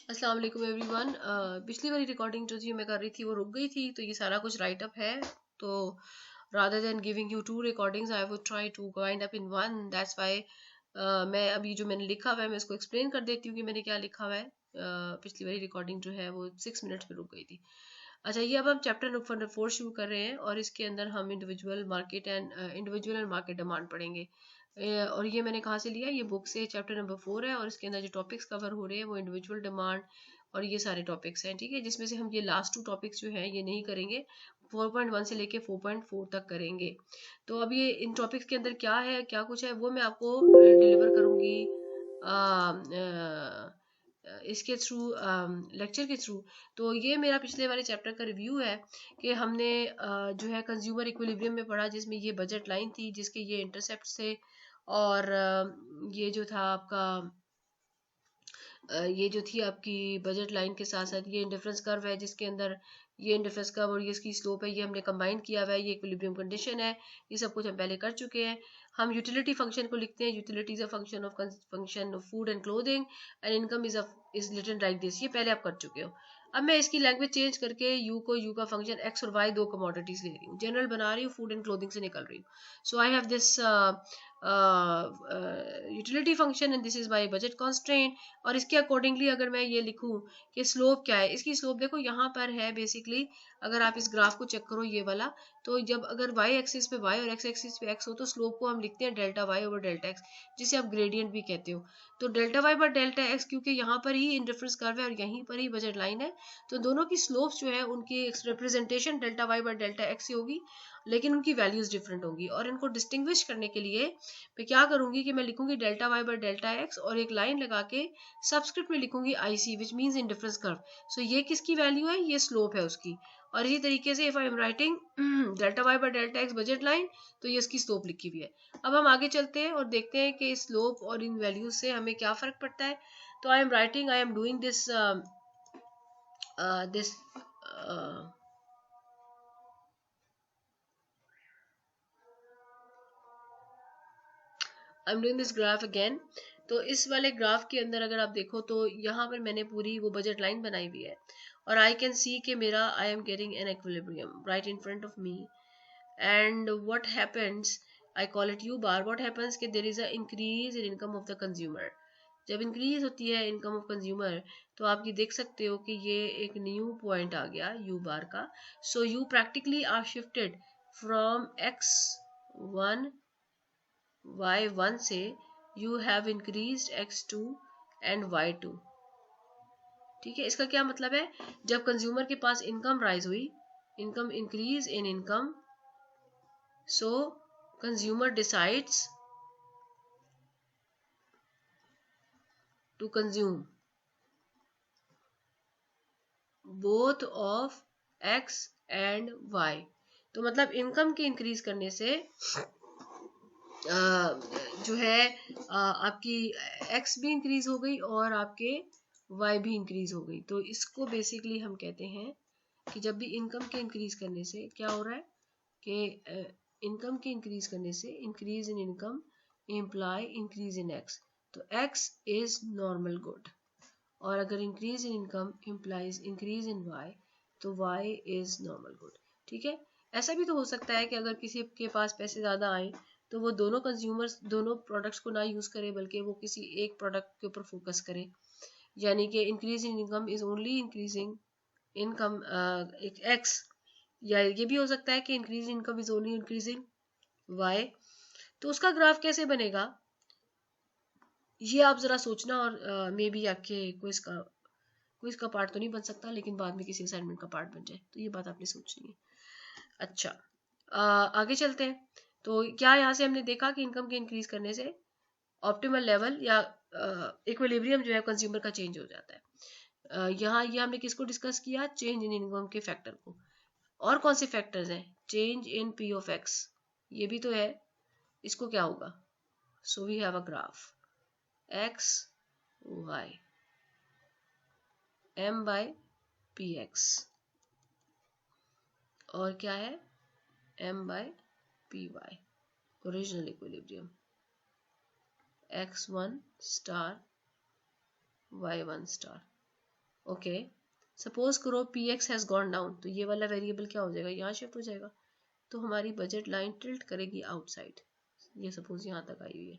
अस्सलाम वालेकुम एवरीवन। पिछली वाली रिकॉर्डिंग जो थी मैं कर रही थी वो रुक गई थी, तो ये सारा कुछ राइट अप है। तो rather than giving you two recordings I would try to wind up in one. That's why मैं अभी जो मैंने लिखा हुआ है मैं इसको एक्सप्लेन कर देती हूँ कि मैंने क्या लिखा हुआ है। पिछली वाली रिकॉर्डिंग जो है वो 6 मिनट्स में रुक गई थी। अच्छा, ये अब हम चैप्टर नंबर 4 शुरू कर रहे हैं और इसके अंदर हम इंडिविजुअल एंड मार्केट डिमांड पढ़ेंगे। और ये मैंने कहाँ से लिया, ये बुक से चैप्टर नंबर 4 है और इसके अंदर जो टॉपिक्स कवर हो रहे हैं वो इंडिविजुअल डिमांड और ये सारे टॉपिक्स हैं। ठीक है, जिसमें से हम ये लास्ट 2 टॉपिक्स जो हैं ये नहीं करेंगे, 4.1 से लेके 4.4 तक करेंगे। तो अब ये इन टॉपिक्स के अंदर क्या है क्या कुछ है वो मैं आपको डिलीवर करूंगी इसके थ्रू, लेक्चर के थ्रू। तो ये मेरा पिछले वाले चैप्टर का रिव्यू है कि हमने जो है कंज्यूमर इक्विलिब्रियम में पढ़ा, जिसमें ये बजट लाइन थी जिसके ये इंटरसेप्ट थे और ये जो था आपका ये जो थी आपकी बजट लाइन के साथ साथ ये इंडिफरेंस कर्व है जिसके अंदर ये इंडिफरेंस कर्व और ये इसकी स्लोप है, ये हमने कंबाइन किया हुआ है। ये इक्विलिब्रियम कंडीशन है, ये सब कुछ हम पहले कर चुके हैं। हम यूटिलिटी फंक्शन को लिखते हैं, utility is a function of food and clothing and income is written like this. ये पहले आप कर चुके हो। अब मैं इसकी लैंग्वेज चेंज करके यू का फंक्शन एक्स और वाई दो कमोडिटीज ले रही हूँ, जनरल बना रही हूँ, फूड एंड क्लोथिंग से निकल रही हूँ। So I have this utility function and this is my budget constraint. और इसके अकॉर्डिंगली अगर मैं ये लिखूं कि स्लोप क्या है, इसकी स्लोप देखो यहाँ पर है बेसिकली। अगर आप इस ग्राफ को चेक करो ये वाला, तो जब अगर y एक्सिस पे y और x एक्सिस पे x हो तो स्लोप को हम लिखते हैं delta y over delta x, जिसे आप ग्रेडियंट भी कहते हो। तो डेल्टा y पर डेल्टा x, क्योंकि यहाँ पर ही इंडिफरेंस कर्व है और यहीं पर ही बजट लाइन है, तो दोनों की स्लोप्स जो है उनकी रिप्रेजेंटेशन डेल्टा y पर डेल्टा x होगी, लेकिन उनकी वैल्यूज डिफरेंट होंगी। और इनको डिस्टिंग्विश करने के लिए मैं क्या करूंगी कि मैं लिखूंगी delta y by delta x और एक लाइन लगा के सबस्क्रिप्ट में लिखूंगी IC which means indifference curve. So ये किसकी वैल्यू है, ये स्लोप है उसकी। और इसी तरीके से if I am writing delta y by delta x budget line, तो ये इसकी स्लोप लिखी हुई है। अब हम आगे चलते हैं और देखते हैं कि स्लोप और इन वैल्यूज से हमें क्या फर्क पड़ता है। तो I am doing this I am doing this graph again. तो इस वाले ग्राफ के अंदर अगर आप देखो तो यहाँ पर मैंने पूरी वो बजट लाइन बनाई हुई है और आई कैन सी कि मेरा I am getting an equilibrium right in front of me. And what happens, I call it U bar, what happens कि there is a increase in income of the consumer. जब increase होती है income of consumer तो आप ये देख सकते हो कि ये एक न्यू पॉइंट आ गया यू बार का। So you practically are shifted from x1 y1 से you have increased x2 and y2। ठीक है, इसका क्या मतलब है, जब कंज्यूमर के पास इनकम राइज हुई, income increase in income, so consumer decides to consume both of x and y। तो मतलब इनकम के इंक्रीज करने से जो है आपकी x भी इंक्रीज हो गई और आपके y भी इंक्रीज हो गई। तो इसको बेसिकली हम कहते हैं कि जब भी इनकम के इंक्रीज करने से क्या हो रहा है कि इनकम के इंक्रीज करने से increase in income imply increase in x, तो x इज नॉर्मल गुड। और अगर increase in income implies increase in y, तो y इज नॉर्मल गुड। ठीक है, ऐसा भी तो हो सकता है कि अगर किसी के पास पैसे ज़्यादा आए तो वो दोनों कंज्यूमर्स दोनों प्रोडक्ट्स को ना यूज़ करे बल्कि वो किसी एक प्रोडक्ट के ऊपर फोकस करे। यानी कि increase in income is only increasing income X, या ये भी हो सकता है कि increase income is only increasing Y. तो उसका ग्राफ कैसे बनेगा ये आप जरा सोचना, और मे बी आपके क्विज का पार्ट तो नहीं बन सकता लेकिन बाद में किसी असाइनमेंट का पार्ट बन जाए, तो ये बात आपने सोचनी है। अच्छा, आगे चलते हैं। तो क्या यहाँ से हमने देखा कि इनकम के इंक्रीज करने से ऑप्टिमल लेवल या इक्विलिब्रियम जो है कंज्यूमर का चेंज हो जाता है। यहाँ ये हमने किसको डिस्कस किया, चेंज इन इनकम के फैक्टर को। और कौन से फैक्टर्स हैं, change in P of X, ये भी तो है। इसको क्या होगा, so we have a graph X Y M by P X, और क्या है M by P Y, original equilibrium x1 star y1 star. Okay, suppose करो P X has gone down, तो ये वाला वेरिएबल क्या हो जाएगा, यहाँ शिफ्ट हो जाएगा, तो हमारी बजट लाइन टिल्ट करेगी आउटसाइड, ये सपोज यहाँ तक आई हुई है,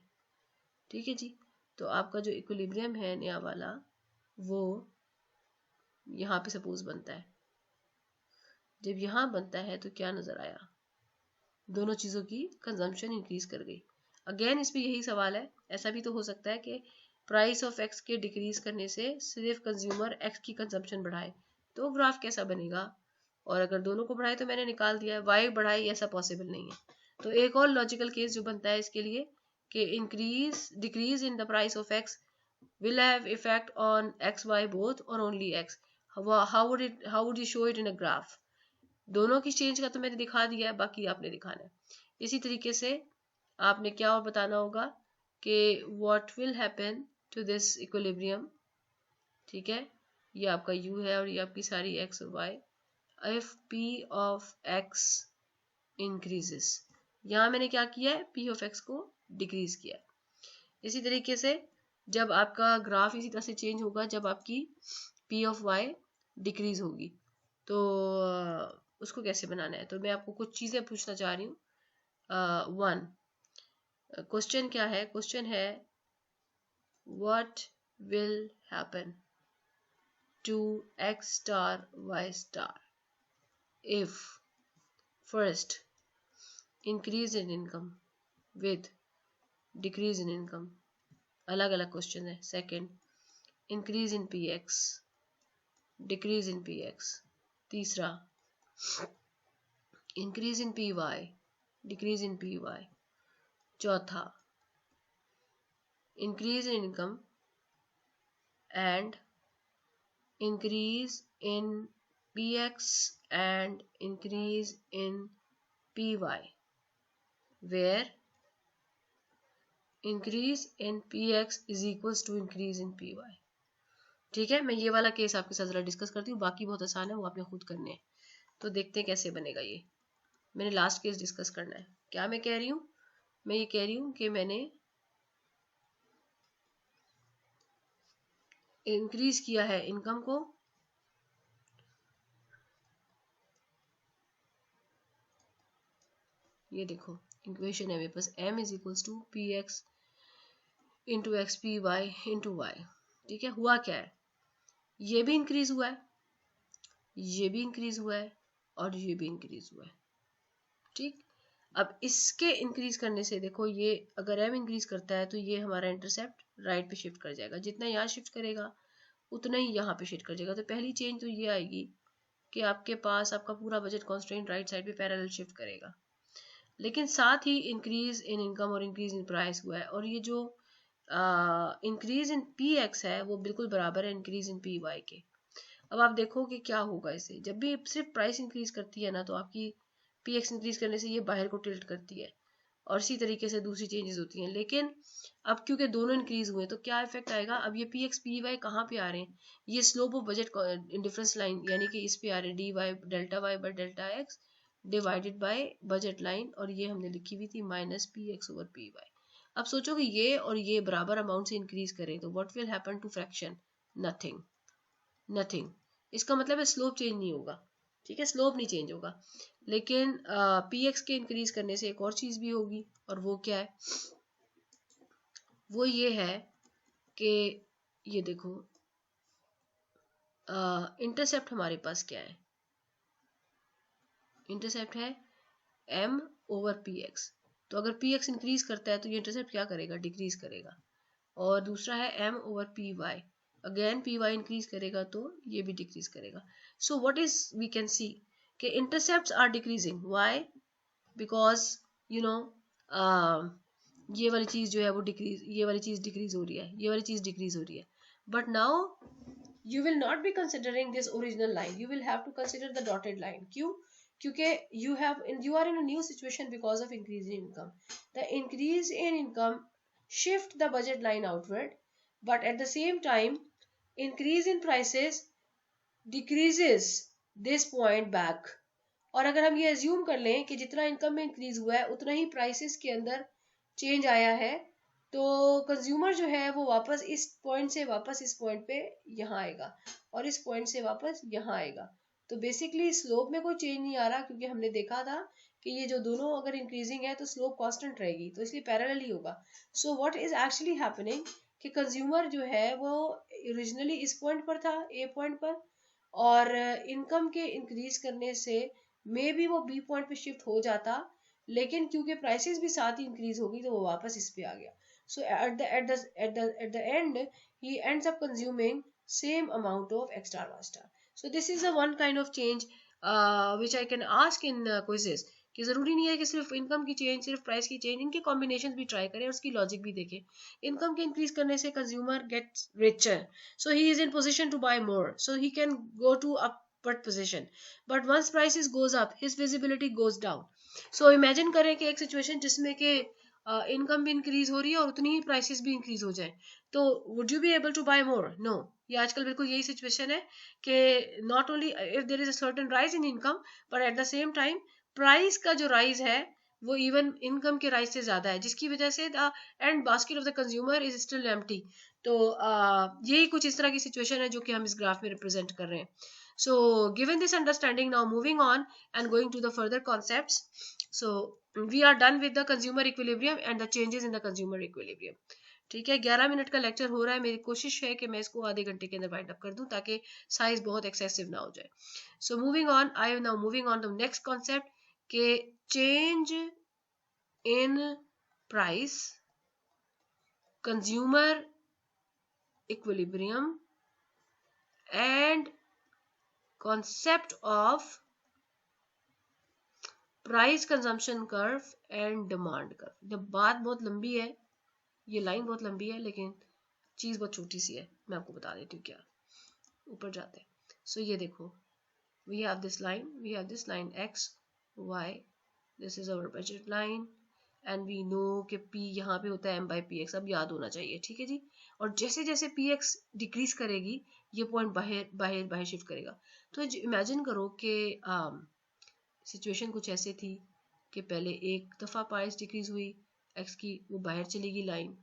ठीक है जी। तो आपका जो इक्विलिब्रियम है नया वाला वो यहाँ पे सपोज बनता है, जब यहाँ बनता है तो क्या नजर आया, दोनों चीजों की कंजम्पशन इंक्रीज कर गई। अगेन इस पे यही सवाल है, ऐसा भी तो हो सकता है कि प्राइस ऑफ एक्स के डिक्रीज करने से सिर्फ कंज्यूमर एक्स की कंजम्पशन बढ़ाए, तो ग्राफ कैसा बनेगा, और अगर दोनों को बढ़ाए तो मैंने निकाल दिया है, वाई बढ़ाए ऐसा पॉसिबल नहीं है। तो एक और लॉजिकल केस जो बनता है इसके लिए कि increase decrease in the price of x will have effect on x y both or only x, how would you show it in a graph, दोनों की चेंज का तो मैंने दिखा दिया है, बाकी आपने दिखाना है। इसी तरीके से आपने क्या और बताना होगा कि what will happen to this equilibrium, ठीक है, ये आपका u है और ये आपकी सारी x और y, if p of x increases, यहाँ मैंने क्या किया है, p of x को डिक्रीज किया है। इसी तरीके से जब आपका ग्राफ इसी तरह से चेंज होगा जब आपकी p of y डिक्रीज होगी, तो उसको कैसे बनाना है, तो मैं आपको कुछ चीज़ें पूछना चाह रही हूँ। वन क्वेश्चन क्या है, क्वेश्चन है what will happen to x star y star if first increase in income with decrease in income, अलग अलग क्वेश्चन है। Second, increase in P X, decrease in P X. तीसरा, increase in P Y, decrease in P Y. चौथा, increase in income and increase in P X and increase in P Y, where increase in P X is equals to increase in P Y. ठीक है, मैं ये वाला case आपके साथ जरा discuss करती हूँ, बाकी बहुत आसान है, वो आपने खुद करने हैं। तो देखते हैं कैसे बनेगा ये। मैंने लास्ट केस डिस्कस करना है। क्या मैं कह रही हूँ, मैं ये कह रही हूँ कि मैंने इंक्रीज किया है इनकम को, ये देखो इक्वेशन है मेरे पास, m is equals to P X into X P Y into Y. ठीक है, हुआ क्या है, ये भी इंक्रीज हुआ है, ये भी इंक्रीज हुआ है और ये भी इंक्रीज हुआ है। ठीक, अब इसके इंक्रीज करने से देखो, ये अगर m इंक्रीज करता है तो ये हमारा इंटरसेप्ट राइट पे शिफ्ट कर जाएगा, जितना यहाँ शिफ्ट करेगा उतना ही यहाँ पे शिफ्ट कर जाएगा। तो पहली चेंज तो ये आएगी कि आपके पास आपका पूरा बजट कॉन्स्ट्रेंट राइट साइड पे पैरेलल शिफ्ट करेगा, लेकिन साथ ही इंक्रीज इन इनकम और इंक्रीज इन प्राइस हुआ है, और ये जो इंक्रीज इन पी एक्स है वो बिल्कुल बराबर है इंक्रीज इन पी वाई के। अब आप देखो कि क्या होगा इसे, जब भी सिर्फ प्राइस इंक्रीज करती है ना तो आपकी पी एक्स इंक्रीज करने से ये बाहर को टिल्ट करती है, और इसी तरीके से दूसरी चेंजेस होती हैं। लेकिन अब क्योंकि दोनों इंक्रीज हुए तो क्या इफेक्ट आएगा, अब ये पी एक्स पी वाई कहाँ पे आ रहे हैं, ये slope of budget difference line यानी कि इस पे आ रहे हैं, D Y delta Y by delta X divided by budget line, और ये हमने लिखी हुई थी minus P X over P Y. अब सोचो कि ये और ये बराबर अमाउंट से इंक्रीज करें तो what will happen to fraction, nothing, nothing. इसका मतलब है स्लोप चेंज नहीं होगा, ठीक है, स्लोप नहीं चेंज होगा। लेकिन पी एक्स के इंक्रीज करने से एक और चीज भी होगी, और वो क्या है, वो ये है कि ये देखो इंटरसेप्ट हमारे पास क्या है, इंटरसेप्ट है m ओवर पी एक्स। तो अगर पी एक्स इंक्रीज करता है तो ये इंटरसेप्ट क्या करेगा, डिक्रीज करेगा। और दूसरा है m over P Y, again P Y increase करेगा तो ये भी डिक्रीज करेगा। So what is we can see कि intercepts are decreasing, why, because you know ये वाली चीज जो है वो डिक्रीज, ये वाली चीज डिक्रीज हो रही है, ये वाली चीज डिक्रीज हो रही है। But now you will not be considering this original line, you will have to consider the dotted line. क्यों, क्योंकि you are in a new situation because of increase in income. The increase in income shift the budget line outward, but at the same time increase in prices decreases this point back. और अगर हम ये assume कर लें कि जितना income में increase हुआ है उतना ही प्राइसेस के अंदर चेंज आया है, तो कंज्यूमर जो है वो वापस इस पॉइंट से वापस इस पॉइंट पे यहाँ आएगा और इस पॉइंट से वापस यहाँ आएगा। तो बेसिकली स्लोप में कोई चेंज नहीं आ रहा, क्योंकि हमने देखा था कि ये जो दोनों अगर इंक्रीजिंग है तो स्लोप कांस्टेंट रहेगी, तो इसलिए पैरेलल ही होगा। सो व्हाट इज एक्चुअली हैपनिंग कि कंज्यूमर जो है वो ओरिजिनली इस पॉइंट पर था, ए पॉइंट पर, और इनकम के इंक्रीज करने से मे बी वो बी पॉइंट पे शिफ्ट हो जाता, लेकिन क्योंकि प्राइसेस भी साथ ही इंक्रीज होगी तो वो वापस इस पे आ गया। So at the end, he ends up consuming same amount of X star Y star. So this is a one kind of change which I can ask in quizzes, कि जरूरी नहीं है कि सिर्फ इनकम की चेंज, सिर्फ price की change, इनके कॉम्बिनेशन भी ट्राई करें और उसकी लॉजिक भी देखें। इनकम के इंक्रीज करने से consumer gets richer, so he is in position to buy more, so he can go to upward position, but once prices goes up his visibility goes down. So imagine करें कि एक situation जिसमें कि income भी increase हो रही है और उतनी ही प्राइसेस भी इंक्रीज हो जाए, तो would you be able to buy more? No. ये आजकल बिल्कुल यही सिचुएशन है कि not only if there is a certain rise in income, but at the same time price का जो राइज है वो इवन इनकम के राइज से ज्यादा है, जिसकी वजह से the end basket of the consumer is still empty. तो यही कुछ इस तरह की सिचुएशन है जो कि हम इस ग्राफ में रिप्रेजेंट कर रहे हैं। So given this understanding, now moving on and going to the further concepts. So we are done with the consumer equilibrium and the changes in the consumer equilibrium. ठीक है, 11 मिनट का lecture हो रहा है, मेरी कोशिश है कि मैं इसको आधे घंटे के अंदर वाइंड अप कर दूं ताकि साइज बहुत एक्सेसिव ना हो जाए। So moving on, I am now moving on to next concept के change in price, consumer equilibrium and concept of price consumption curve and demand curve. जब बात बहुत लंबी है, ये लाइन बहुत लंबी है, लेकिन चीज बहुत छोटी सी है, मैं आपको बता देती हूँ क्या। ऊपर जाते हैं। सो ये देखो, we have this line x y, this is our budget line and we know कि p यहाँ पे होता है m by px, अब याद होना चाहिए, ठीक है जी। और जैसे जैसे px डिक्रीज करेगी ये पॉइंट बाहर बाहर बाहर शिफ्ट करेगा। तो इमेजिन करो कि सिचुएशन कुछ ऐसे थी कि पहले एक दफ़ा प्राइस डिक्रीज हुई एक्स की, वो बाहर चलेगी लाइन,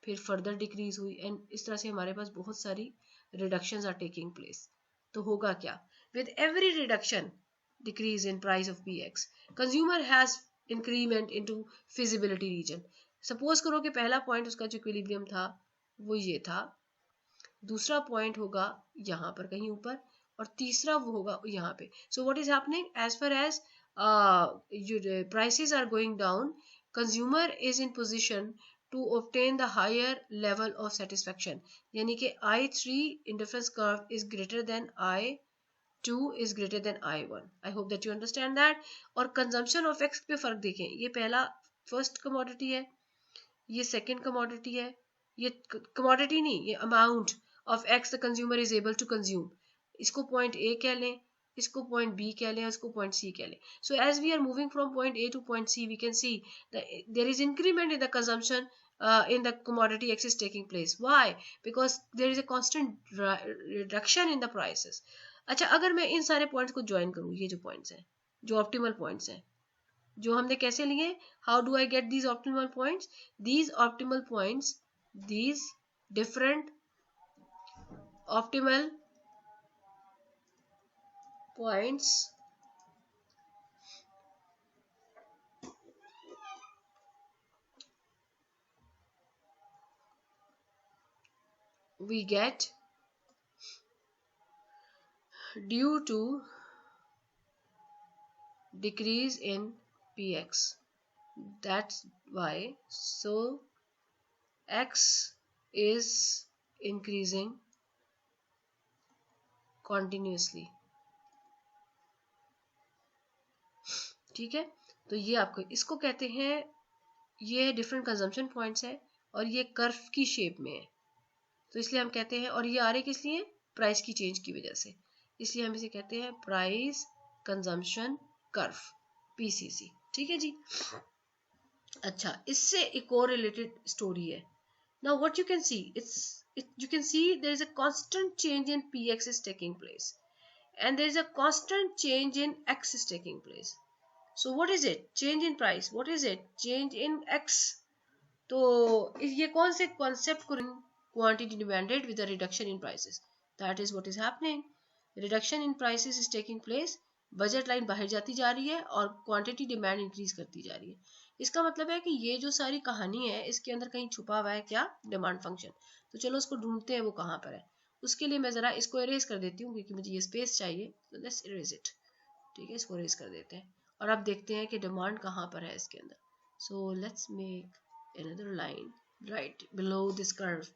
फिर फर्दर डिक्रीज हुई, एंड इस तरह से हमारे पास बहुत सारी रिडक्शंस आर टेकिंग प्लेस। तो होगा क्या, with every reduction decrease in price of px, consumer has increment into feasibility region. Suppose करो कि पहला पॉइंट उसका जो इक्विलिब्रियम था वो ये था, दूसरा पॉइंट होगा यहाँ पर कहीं ऊपर, और तीसरा वो होगा यहाँ पे। So what is happening, as far as prices are going down, consumer is in position to obtain the higher level of satisfaction, यानी कि I3 indifference curve is greater than I2 is greater than I1. I hope that you understand that. और consumption of X पे फर्क देखें, ये पहला first commodity है, ये सेकंड कमोडिटी है, ये कमोडिटी नहीं, ये amount of X the consumer is able to consume। इसको पॉइंट A कह लें, इसको पॉइंट B कह लें, इसको पॉइंट C कह लें। So as we are moving from point A to point C, we can see that there is increment in the consumption in the commodity X is taking place. Why? Because there is a constant reduction in the prices. अच्छा, अगर मैं इन सारे points को join करूँ, ये जो points हैं, जो ऑप्टिमल पॉइंट्स हैं, जो हमने कैसे लिए, how do I get these optimal points? These optimal points, these different optimal points we get due to decrease in px. That's why, so x is increasing continuously. ठीक है, तो ये आपको, इसको कहते हैं, ये डिफरेंट कंजम्पशन पॉइंट्स है और ये कर्व की शेप में है, तो इसलिए हम कहते हैं, और ये आ रहे किस लिए, प्राइस की चेंज की वजह से, इसलिए हम इसे कहते हैं प्राइस कंजम्पशन कर्व, पीसीसी। ठीक है जी। अच्छा, इससे एक और रिलेटेड स्टोरी है। Now what you can see, you can see there is a constant change in px is taking place and there is a constant change in x is taking place. So what is it? Change in price. What is it? Change in x. तो ये कौन से concept को quantity demanded with a reduction in prices, that is what is happening, reduction in prices is taking place, budget line बाहर जाती जा रही है और क्वांटिटी डिमांड इंक्रीज करती जा रही है। इसका मतलब है कि ये जो सारी कहानी है इसके अंदर कहीं छुपा हुआ है क्या, डिमांड फंक्शन। तो चलो उसको ढूंढते हैं वो कहाँ पर है। उसके लिए मैं जरा इसको इरेज कर देती हूँ क्योंकि मुझे ये स्पेस चाहिए, तो लेट्स इरेज इट। ठीक है, इसको इरेज कर देते हैं और अब देखते हैं कि डिमांड कहाँ पर है इसके अंदर। So let's make another line right below this curve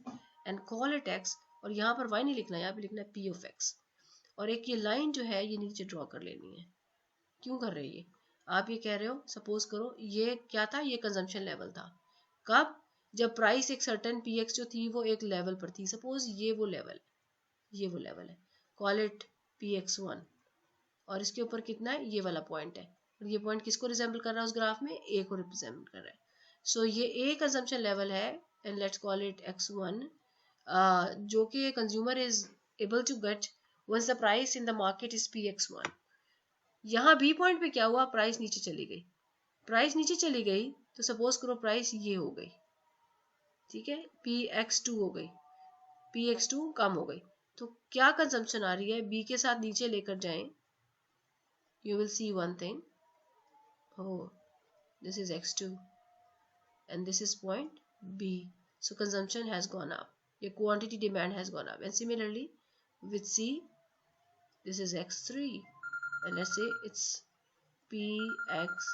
and call it x, और यहाँ पर y नहीं लिखना है, यहाँ पे लिखना है p of x, और एक ये लाइन जो है ये नीचे ड्रॉ कर लेनी है। क्यों कर रही है, आप ये कह रहे हो, सपोज करो ये क्या था, ये कंजम्पशन लेवल था। कब, जब प्राइस एक सर्टेन px जो थी वो एक लेवल पर थी, सपोज ये वो लेवल, ये वो लेवल है, कॉल इट px1, और इसके ऊपर कितना है, ये वाला पॉइंट है, और ये पॉइंट किसको रिजेंबल कर रहा है उस ग्राफ में, ए को रिप्रेजेंट कर रहा है। सो ये ए कंजम्पशन लेवल है and let's call it x1, जो कि consumer is able to get once the price in the market is px1। यहाँ बी पॉइंट पे क्या हुआ, प्राइस नीचे चली गई, प्राइस नीचे चली गई तो सपोज करो प्राइस ये हो गई, ठीक है, px2 हो गई, px2 कम हो गई, तो क्या कंजम्पशन आ रही है, बी के साथ नीचे लेकर जाएं, you will see one thing, oh this is x2 and this is point b, so consumption has gone up, your quantity demand has gone up, and similarly with c this is x3 and let's say it's px3,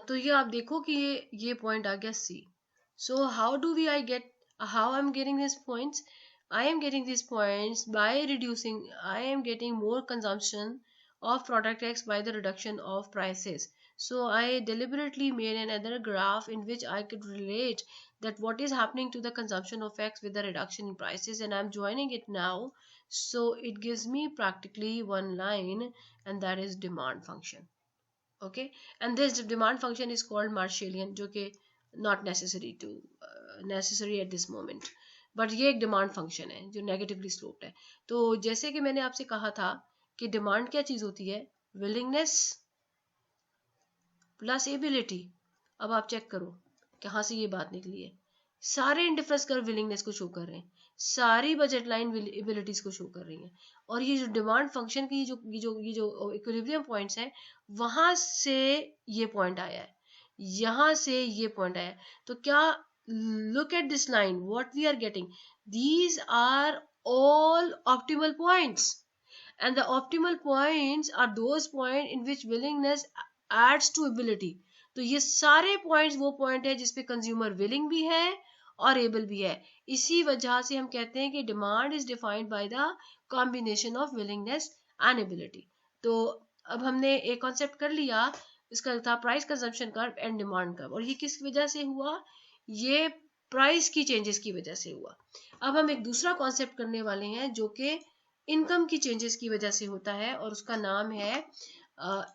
तो ये आप देखो कि ये point आ गया C. So how do we I get, how I'm getting these points, I am getting these points by reducing, I am getting more consumption of product X by the reduction of prices. So I deliberately made another graph in which I could relate that what is happening to the consumption of X with the reduction in prices, and I'm joining it now. So it gives me practically one line, and that is demand function. Okay, and this demand function is called Marshallian, जो कि not necessary at this moment, but ये एक demand function है जो negatively sloped है। तो जैसे कि मैंने आपसे कहा था कि डिमांड क्या चीज होती है, विलिंगनेस प्लस एबिलिटी। अब आप चेक करो कहाँ से ये बात निकली है, सारे इंडिफरेंस कर विलिंगनेस को शो कर रहे हैं, सारी बजट लाइन एबिलिटीज को शो कर रही हैं, और ये जो डिमांड फंक्शन की जो इक्विलिब्रियम पॉइंट्स हैं वहां से ये पॉइंट आया है, यहाँ से ये पॉइंट आया है। तो क्या, look at this line, what we are getting, these are all optimal points, and the optimal points are those points in which willingness adds to ability। तो ये सारे points वो point है जिसपे consumer willing भी है और able भी है। इसी वजह से हम कहते हैं कि demand is defined by the combination of willingness and ability। तो अब हमने एक concept कर लिया, इसका था price consumption curve and demand curve, और ये किस वजह से हुआ, ये प्राइस की चेंजेस की वजह से हुआ। अब हम एक दूसरा कॉन्सेप्ट करने वाले हैं जो कि इनकम की चेंजेस की वजह से होता है, और उसका नाम है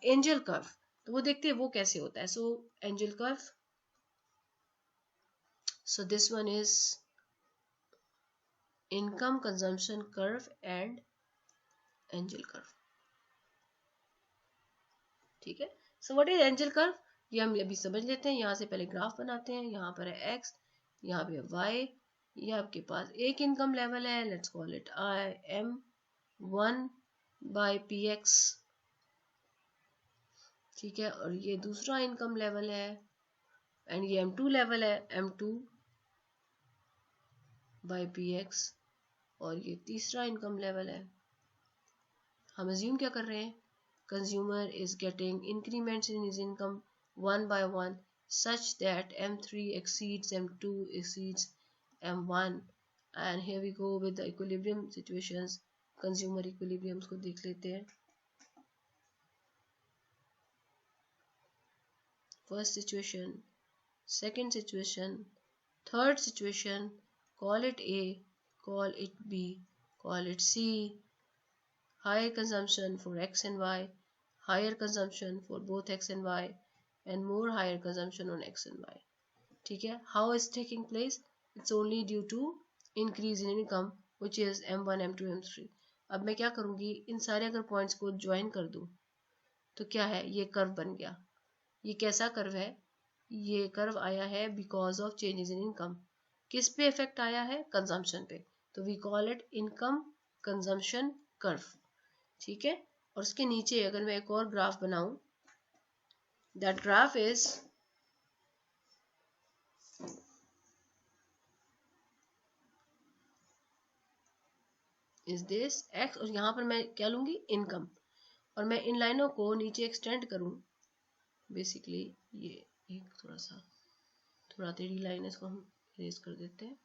एंजल कर्व। तो वो देखते हैं वो कैसे होता है। So Engel curve, so this one is income consumption curve and Engel curve. ठीक है, so what is Engel curve, ये हम अभी समझ लेते हैं। यहाँ से पहले ग्राफ बनाते हैं, यहाँ पर है x, यहाँ पे है y, ये आपके पास एक इनकम लेवल है, let's call it IM1 by px, ठीक है, और ये दूसरा इनकम लेवल है एंड ये M2 लेवल है, M2 बाय px, और ये तीसरा इनकम लेवल है। हम अज्यूम क्या कर रहे हैं, consumer is getting increments in his income one by one such that M3 exceeds M2 exceeds M1, and here we go with the equilibrium situations, consumer equilibriums को देख लेते हैं। First situation, second situation, third situation, call it A, call it B, call it C, higher consumption for X and Y, higher consumption for both X and Y, and more higher consumption on X and Y. ठीक है, how is taking place, it's only due to increase in income which is M1 M2 M3। अब मैं क्या करूंगी, इन सारे अगर points को join कर दूं तो क्या है, ये कर्व बन गया। ये कैसा कर्व है, ये कर्व आया है because of changes in income. किस पे इफेक्ट आया है, कंजम्पशन पे, तो we call it income consumption curve. ठीक है, और उसके नीचे अगर मैं एक और ग्राफ बनाऊं, that graph is this x, और यहाँ पर मैं क्या लूंगी, इनकम, और मैं इन लाइनों को नीचे एक्सटेंड करूं, बेसिकली ये एक थोड़ा टेढ़ी लाइन है, इसको हम इरेज कर देते हैं।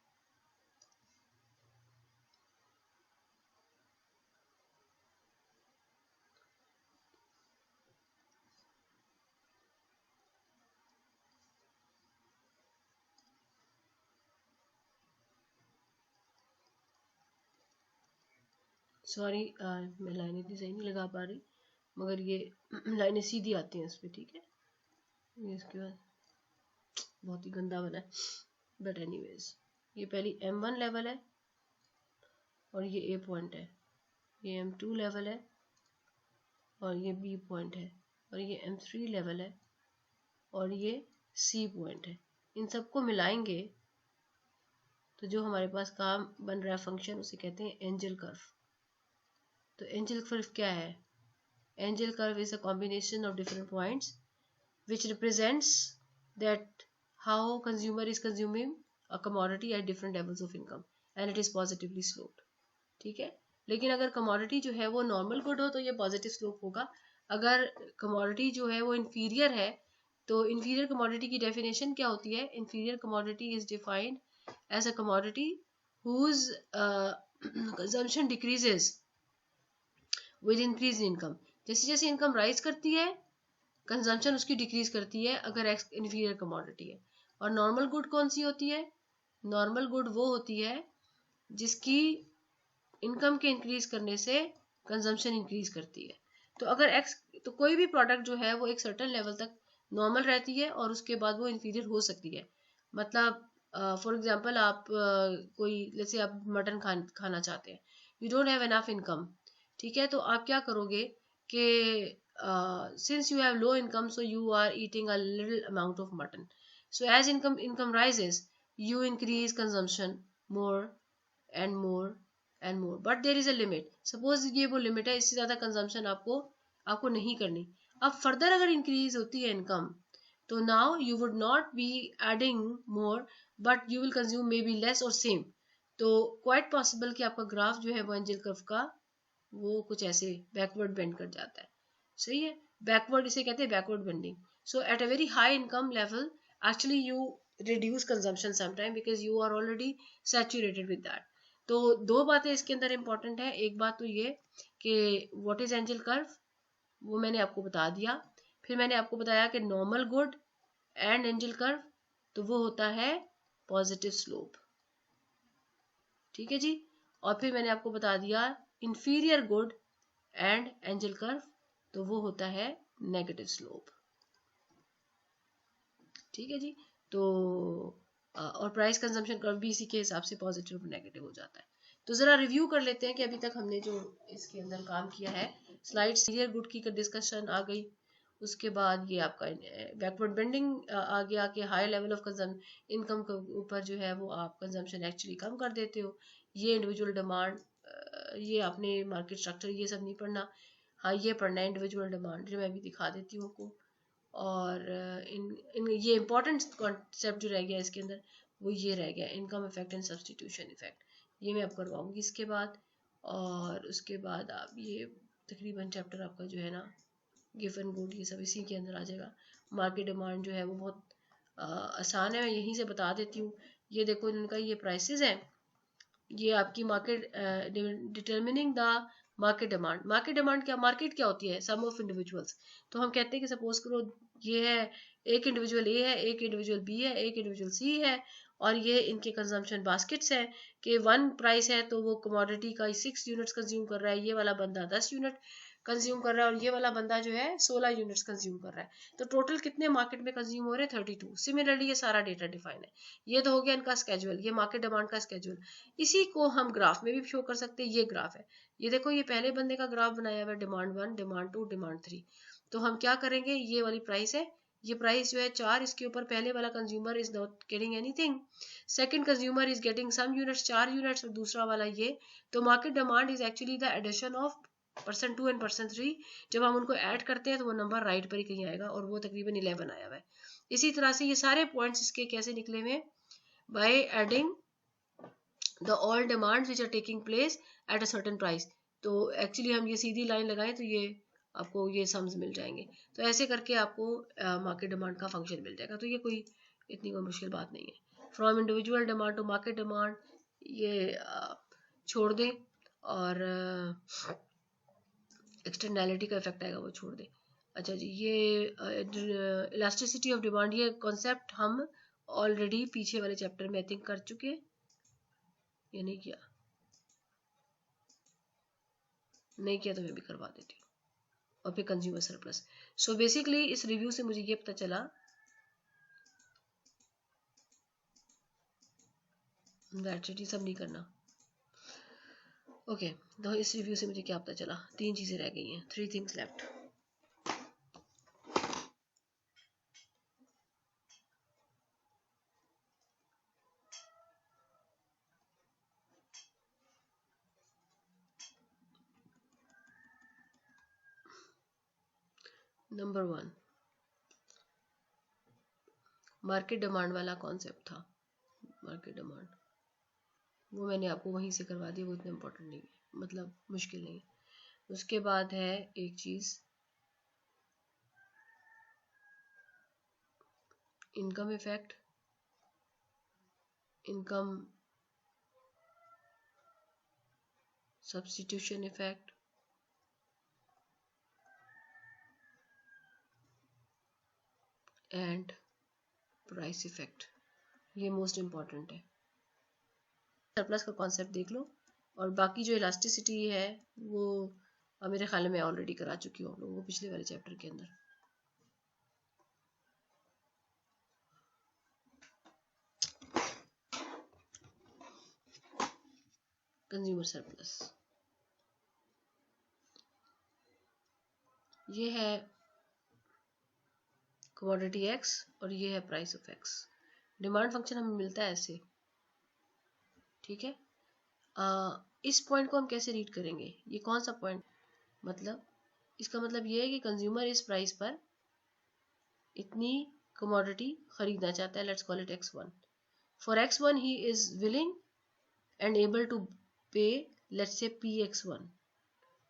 सॉरी, मैं लाइन इतनी सही नहीं लगा पा रही, मगर ये लाइनें सीधी आती हैं इस पर। ठीक है, ये इसके बाद बहुत ही गंदा बना है, बट एनीवेज ये पहली M1 लेवल है और ये A पॉइंट है, ये M2 लेवल है और ये B पॉइंट है, और ये M3 लेवल है और ये C पॉइंट है। इन सबको मिलाएंगे तो जो हमारे पास काम बन रहा है फंक्शन, उसे कहते हैं एंजल कर्व। तो एंजल कर्व क्या है, angel curve is a combination of different points which represents that how consumer is consuming a commodity at different levels of income and it is positively sloped। ठीक है, लेकिन अगर commodity जो है वो नॉर्मल गुड हो तो ये पॉजिटिव स्लोप होगा। अगर commodity जो है वो इंफीरियर है तो इंफीरियर commodity की डेफिनेशन क्या होती है, inferior commodity is defined as a commodity whose consumption decreases with increased income। जैसे जैसे इनकम राइज करती है कंजम्पशन उसकी डिक्रीज करती है अगर एक्स इन्फीरियर कमोडिटी है। और नॉर्मल गुड कौन सी होती है, नॉर्मल गुड वो होती है जिसकी इनकम के इंक्रीज करने से कंजम्पशन इंक्रीज करती है। तो अगर एक्स, तो कोई भी प्रोडक्ट जो है वो एक सर्टेन लेवल तक नॉर्मल रहती है और उसके बाद वो इन्फीरियर हो सकती है। मतलब फॉर एग्जांपल आप कोई जैसे आप मटन खाना चाहते हैं, you don't have enough income, ठीक है, तो आप क्या करोगे कि since you have low income so you are eating a little amount of mutton, so as income rises you increase consumption more and more and more, but there is a limit। suppose ये वो limit है, इससे ज्यादा consumption आपको नहीं करनी। अब further अगर इंक्रीज होती है इनकम तो now you would not be adding more but you will consume may be less और सेम। तो क्वाइट पॉसिबल कि आपका ग्राफ जो है वो एंजल कर्व का वो कुछ ऐसे बैकवर्ड बेंड कर जाता है। सही है, बैकवर्ड इसे कहते हैं backward bending. So at a very high income level actually you reduce consumption sometime because you are already saturated with that. तो दो बातें इसके अंदर इंपॉर्टेंट है, एक बात तो ये कि व्हाट इज एंजल कर्व, वो मैंने आपको बता दिया। फिर मैंने आपको बताया कि normal good and Engel curve तो वो होता है पॉजिटिव स्लोप। ठीक है जी, और फिर मैंने आपको बता दिया inferior good and Engel curve तो वो होता है नेगेटिव स्लोप। ठीक है जी, तो और प्राइस कंजम्पशन कर्व भी इसी के हिसाब से पॉजिटिव और नेगेटिव हो जाता है। तो जरा रिव्यू कर लेते हैं कि अभी तक हमने जो इसके अंदर काम किया है। स्लाइड सीरियर गुड की डिस्कशन आ गई, उसके बाद ये आपका बैकवर्ड बेंडिंग आ गया कि हाई लेवल ऑफ इनकम के ऊपर जो है वो आप कंजम्पशन एक्चुअली कम कर देते हो। ये इंडिविजुअल डिमांड, ये आपने मार्केट स्ट्रक्चर ये सब नहीं पढ़ना, हाँ ये पढ़ना है इंडिविजुअल डिमांड, जो मैं अभी दिखा देती हूँ आपको। और इन ये इंपॉर्टेंट कॉन्सेप्ट जो रह गया इसके अंदर वो ये रह गया, income effect and substitution effect, ये मैं आपको करवाऊंगी इसके बाद। और उसके बाद आप ये तकरीबन चैप्टर आपका जो है ना गिव एंड गुड ये सब इसी के अंदर आ जाएगा। मार्केट डिमांड जो है वो बहुत आसान है, मैं यहीं से बता देती हूँ। ये देखो इनका ये प्राइसेस है, ये आपकी market determining the market demand. Market demand क्या, मार्केट क्या होती है, सम ऑफ इंडिविजुअल्स। तो हम कहते हैं कि सपोज करो ये है एक इंडिविजुअल ए है, एक इंडिविजुअल बी है, एक इंडिविजुअल सी है, और ये इनके कंजम्पशन बास्केट्स हैं कि 1 प्राइस है तो वो कमोडिटी का 6 यूनिट्स कंज्यूम कर रहा है, ये वाला बंदा 10 यूनिट कंज्यूम कर रहा है और ये वाला बंदा जो है 16 यूनिट्स कंज्यूम कर रहा है, तो टोटल कितने मार्केट में कंज्यूम हो रहे हैं 32। सिमिलरली ये सारा डेटा डिफाइन है। ये तो हो गया इनका स्केड्यूल, ये मार्केट डिमांड का स्केड्यूल। इसी को हम ग्राफ में भी शो कर सकते हैं। ये ग्राफ है, ये देखो, ये पहले बंदे का ग्राफ बनाया हुआ है, डिमांड 1, डिमांड 2, डिमांड 3। तो हम क्या करेंगे, ये वाली प्राइस है, ये प्राइस जो है 4, इसके ऊपर पहले वाला consumer is not getting anything, second consumer is getting some units 4 units, और दूसरा वाला ये। तो market demand is actually the addition of %2 and %3। जब हम उनको ऐड करते हैं तो वो नंबर राइट पर ही कहीं आएगा, और वो तकरीबन 11 आया हुआ है। इसी तरह से ये सारे पॉइंट्स इसके कैसे निकले हुए, by adding the all demands which are taking place at a certain price. तो एक्चुअली हम ये सीधी लाइन लगाएं तो ये आपको ये सम्स मिल जाएंगे। तो ऐसे करके आपको मार्केट डिमांड का फंक्शन मिल जाएगा। तो ये कोई इतनी कोई मुश्किल बात नहीं है। From individual demand to market demand, ये छोड़ दें, और एक्सटर्नैलिटी का इफेक्ट आएगा वो छोड़ दें। अच्छा जी, ये इलास्टिसिटी ऑफ डिमांड, ये कॉन्सेप्ट हम ऑलरेडी पीछे वाले चैप्टर में आई थिंक कर चुके हैं, ये नहीं किया तो मैं भी करवा देती हूँ। और फिर कंज्यूमर सरप्लस। सो बेसिकली इस रिव्यू से मुझे ये पता चला, दैट्स इट, ये सब नहीं करना। ओके, तो इस रिव्यू से मुझे क्या पता चला, 3 चीजें रह गई हैं, 3 things left. Number 1, market demand वाला कॉन्सेप्ट था। मार्केट डिमांड वो मैंने आपको वहीं से करवा दिया, वो इतना इम्पोर्टेंट नहीं है, मतलब मुश्किल नहीं है। उसके बाद है एक चीज, income effect, income substitution effect, and price effect. ये मोस्ट इम्पॉर्टेंट है। सरप्लस का कॉन्सेप्ट देख लो, और बाकी जो इलास्टिसिटी है वो मेरे ख्याल में ऑलरेडी करा चुकी हूँ आप लोगों को पिछले वाले चैप्टर के अंदर। कंज्यूमर सरप्लस ये है कमोडिटी एक्स, और ये है price of x. Demand function हमें मिलता है ऐसे, ठीक है। इस पॉइंट को हम कैसे रीड करेंगे, ये कौन सा पॉइंट, मतलब इसका मतलब ये है कि कंज्यूमर इस प्राइस पर इतनी कमोडिटी खरीदना चाहता है, let's call it x1। For x1 he is willing and able to pay, let's say px1,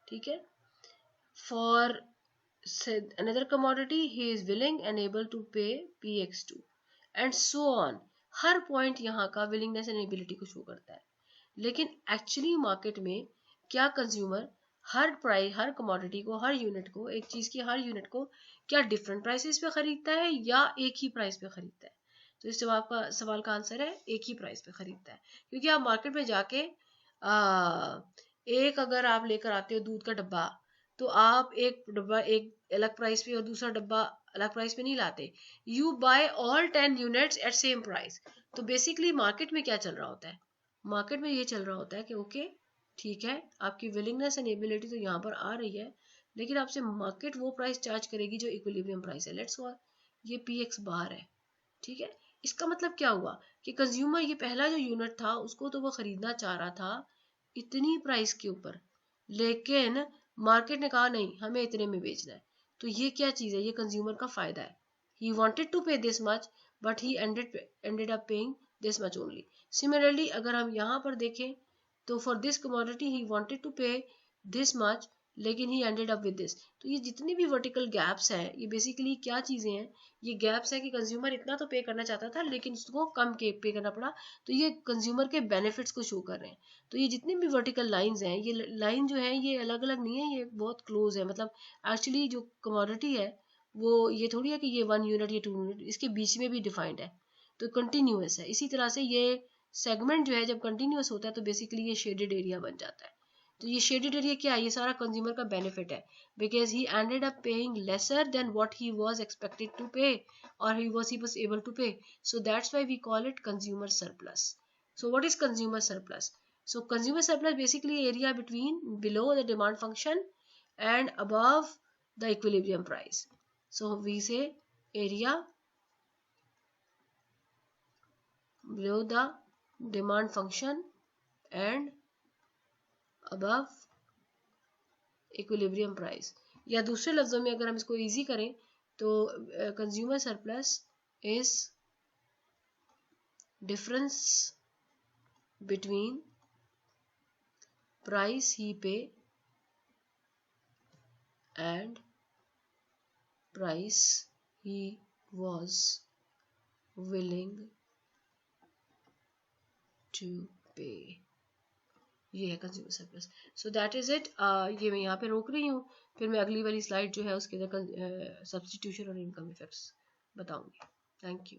ठीक है। For another commodity he is willing and able to pay px2 and so on। Her point यहाँ का willingness and ability को show करता है। लेकिन actually market में क्या कंज्यूमर हर प्राइस, हर कमोडिटी को, हर यूनिट को, एक चीज की हर यूनिट को क्या डिफरेंट प्राइसेस पे खरीदता है या एक ही प्राइस पे खरीदता है? तो इस सवाल का आंसर है एक ही प्राइस पे खरीदता है। क्योंकि आप मार्केट में जाके एक अगर आप लेकर आते हो दूध का डब्बा, तो आप एक डब्बा एक अलग प्राइस पे और दूसरा डब्बा अलग प्राइस पे नहीं लाते। You buy all 10 units at same price. तो बेसिकली मार्केट में क्या चल रहा होता है, मार्केट में ये चल रहा होता है कि ओके ठीक है, आपकी विलिंगनेस एंड एबिलिटी तो यहाँ पर आ रही है, लेकिन आपसे मार्केट वो प्राइस चार्ज करेगी जो इक्विलिब्रियम प्राइस है। लेट्स सो ये px बाहर है, ठीक है। इसका मतलब क्या हुआ कि कंज्यूमर ये पहला जो यूनिट था उसको तो वो खरीदना चाह रहा था इतनी प्राइस के ऊपर, लेकिन मार्केट ने कहा नहीं हमें इतने में बेचना है। तो ये क्या चीज है, ये कंज्यूमर का फायदा है। He wanted to pay this much but he ended up paying this much only. Similarly अगर हम यहाँ पर देखें तो for this commodity he wanted to pay this much लेकिन he ended up with this. तो ये जितनी भी वर्टिकल गैप्स हैं ये बेसिकली क्या चीजें हैं, ये गैप्स है कि कंज्यूमर इतना तो पे करना चाहता था लेकिन उसको कम के पे करना पड़ा। तो ये कंज्यूमर के बेनिफिट्स को शो कर रहे हैं। तो ये जितनी भी वर्टिकल लाइंस हैं, ये लाइन जो है ये अलग अलग नहीं है, ये बहुत क्लोज है। मतलब एक्चुअली जो कमोडिटी है वो ये थोड़ी है कि ये 1 यूनिट ये 2 यूनिट, इसके बीच में भी डिफाइंड है, तो कंटिन्यूअस है। इसी तरह से ये सेगमेंट जो है जब कंटिन्यूअस होता है तो बेसिकली ये शेडेड एरिया बन जाता है। तो ये शेडेड एरिया क्या है, ये सारा कंज्यूमर का बेनिफिट है, because he ended up paying lesser than what he was expected to pay और he was able to pay, so that's why we call it consumer surplus. So what is consumer surplus? So consumer surplus basically area between below the demand function and above the equilibrium price. So we say area below the demand function and above equilibrium price. या दूसरे लफ्जों में अगर हम इसको easy करें तो consumer surplus is difference between price he pay and price he was willing to pay. ये है consumer surplus. So that is it. ये मैं यहाँ पे रोक रही हूँ, फिर मैं अगली वाली स्लाइड जो है उसके अंदर सब्स्टिट्यूशन और इनकम इफेक्ट्स बताऊंगी. Thank you.